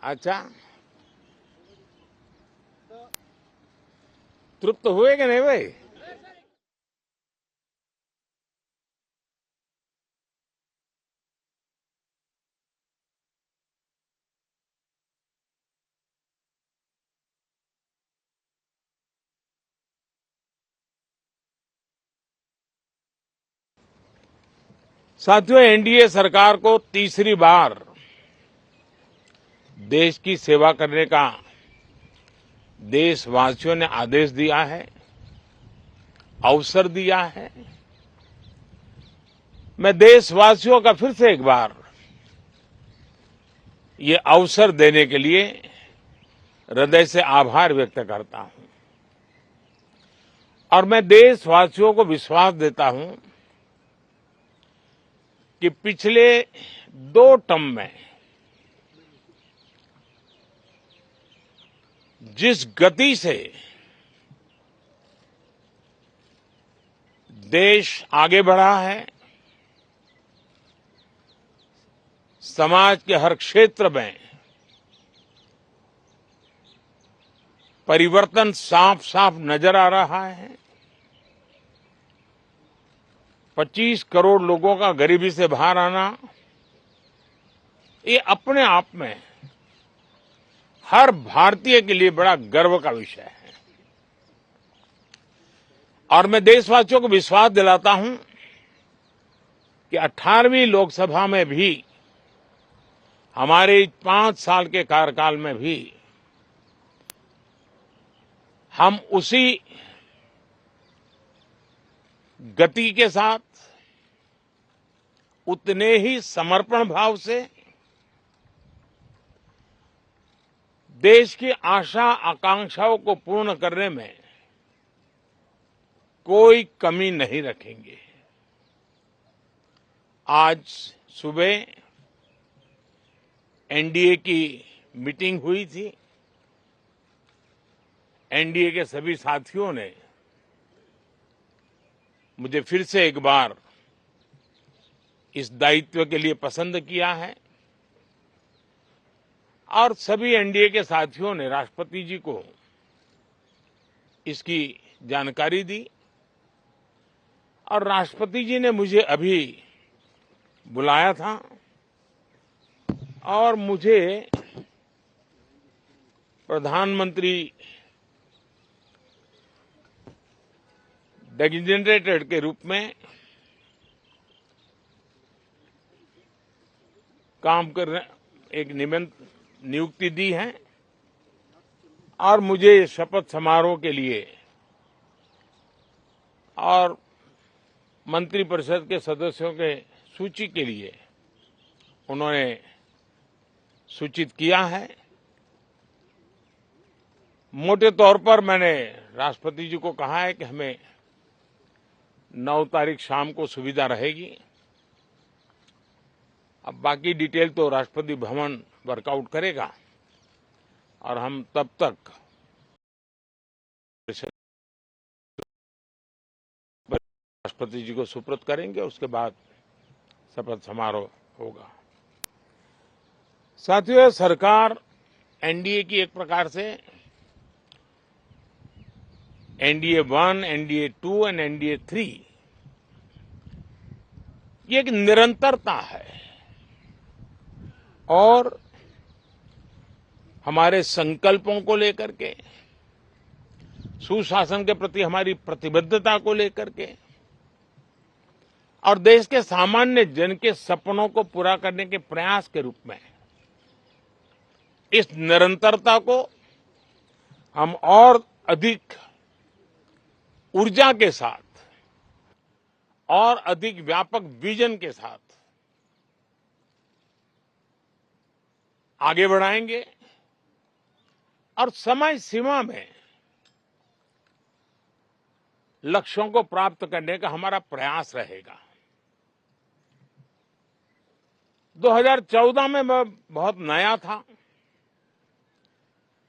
अच्छा, तृप्त हुए कि नहीं भाई? साथियों, एनडीए सरकार को तीसरी बार देश की सेवा करने का देशवासियों ने आदेश दिया है, अवसर दिया है। मैं देशवासियों का फिर से एक बार ये अवसर देने के लिए हृदय से आभार व्यक्त करता हूं और मैं देशवासियों को विश्वास देता हूं कि पिछले 2 टर्म में जिस गति से देश आगे बढ़ा है, समाज के हर क्षेत्र में परिवर्तन साफ साफ नजर आ रहा है। 25 करोड़ लोगों का गरीबी से बाहर आना, ये अपने आप में हर भारतीय के लिए बड़ा गर्व का विषय है। और मैं देशवासियों को विश्वास दिलाता हूं कि 18वीं लोकसभा में भी, हमारे 5 साल के कार्यकाल में भी, हम उसी गति के साथ, उतने ही समर्पण भाव से देश की आशा आकांक्षाओं को पूर्ण करने में कोई कमी नहीं रखेंगे। आज सुबह एनडीए की मीटिंग हुई थी। एनडीए के सभी साथियों ने मुझे फिर से एक बार इस दायित्व के लिए पसंद किया है और सभी एनडीए के साथियों ने राष्ट्रपति जी को इसकी जानकारी दी और राष्ट्रपति जी ने मुझे अभी बुलाया था और मुझे प्रधानमंत्री डेजिग्नेटेड के रूप में काम करने एक नियुक्ति दी है और मुझे शपथ समारोह के लिए और मंत्रिपरिषद के सदस्यों के सूची के लिए उन्होंने सूचित किया है। मोटे तौर पर मैंने राष्ट्रपति जी को कहा है कि हमें 9 तारीख शाम को सुविधा रहेगी। अब बाकी डिटेल तो राष्ट्रपति भवन वर्कआउट करेगा और हम तब तक राष्ट्रपति जी को सुपुर्द करेंगे। उसके बाद शपथ समारोह होगा। साथियों, सरकार एनडीए की एक प्रकार से एनडीए 1, एनडीए 2 और एनडीए 3 ये एक निरंतरता है और हमारे संकल्पों को लेकर के, सुशासन के प्रति हमारी प्रतिबद्धता को लेकर के और देश के सामान्य जन के सपनों को पूरा करने के प्रयास के रूप में इस निरंतरता को हम और अधिक ऊर्जा के साथ और अधिक व्यापक विजन के साथ आगे बढ़ाएंगे और समय सीमा में लक्ष्यों को प्राप्त करने का हमारा प्रयास रहेगा। 2014 में मैं बहुत नया था।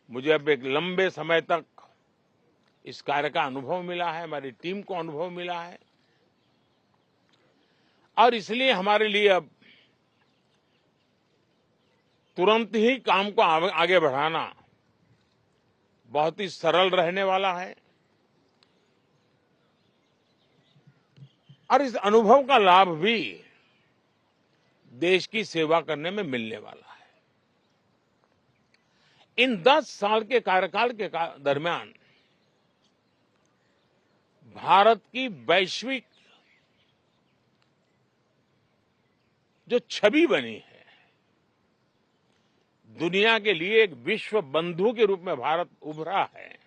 मुझे अब एक लंबे समय तक इस कार्य का अनुभव मिला है, हमारी टीम को अनुभव मिला है और इसलिए हमारे लिए अब तुरंत ही काम को आगे बढ़ाना बहुत ही सरल रहने वाला है और इस अनुभव का लाभ भी देश की सेवा करने में मिलने वाला है। इन 10 साल के कार्यकाल के दरमियान भारत की वैश्विक जो छवि बनी है, दुनिया के लिए एक विश्व बंधु के रूप में भारत उभरा है,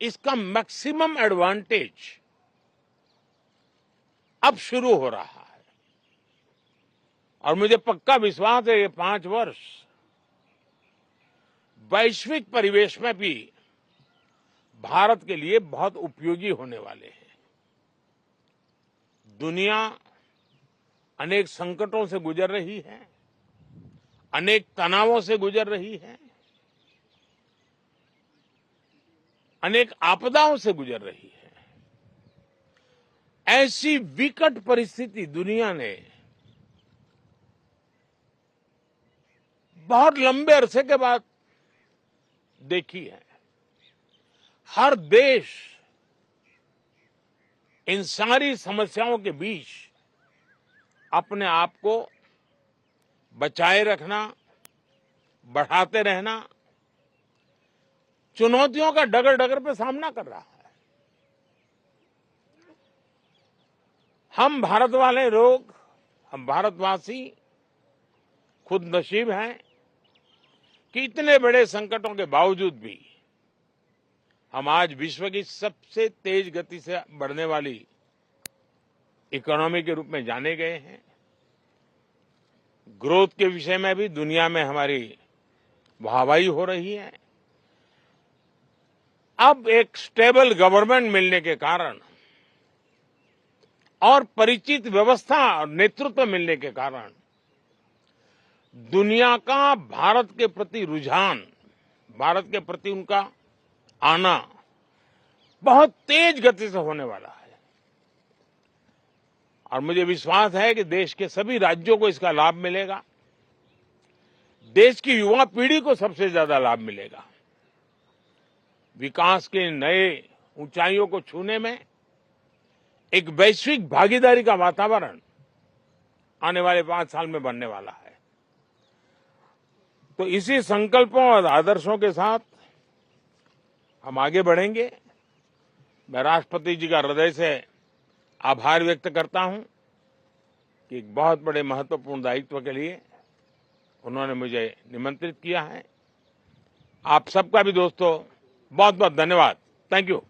इसका मैक्सिमम एडवांटेज अब शुरू हो रहा है। और मुझे पक्का विश्वास है ये 5 वर्ष वैश्विक परिवेश में भी भारत के लिए बहुत उपयोगी होने वाले हैं। दुनिया अनेक संकटों से गुजर रही है, अनेक तनावों से गुजर रही है, अनेक आपदाओं से गुजर रही है। ऐसी विकट परिस्थिति दुनिया ने बहुत लंबे अरसे के बाद देखी है। हर देश इन सारी समस्याओं के बीच अपने आप को बचाए रखना, बढ़ाते रहना, चुनौतियों का डगर डगर पे सामना कर रहा है। हम भारत वाले लोग, हम भारतवासी खुद नसीब हैं कि इतने बड़े संकटों के बावजूद भी हम आज विश्व की सबसे तेज गति से बढ़ने वाली इकोनॉमी के रूप में जाने गए हैं। ग्रोथ के विषय में भी दुनिया में हमारी वाहवाही हो रही है। अब एक स्टेबल गवर्नमेंट मिलने के कारण और परिचित व्यवस्था और नेतृत्व मिलने के कारण दुनिया का भारत के प्रति रुझान, भारत के प्रति उनका आना बहुत तेज गति से होने वाला है। और मुझे विश्वास है कि देश के सभी राज्यों को इसका लाभ मिलेगा। देश की युवा पीढ़ी को सबसे ज्यादा लाभ मिलेगा। विकास के नए ऊंचाइयों को छूने में एक वैश्विक भागीदारी का वातावरण आने वाले 5 साल में बनने वाला है। तो इसी संकल्पों और आदर्शों के साथ हम आगे बढ़ेंगे। मैं राष्ट्रपति जी का हृदय से आभार व्यक्त करता हूं कि एक बहुत बड़े महत्वपूर्ण दायित्व के लिए उन्होंने मुझे निमंत्रित किया है। आप सबका भी दोस्तों बहुत बहुत धन्यवाद। Thank you.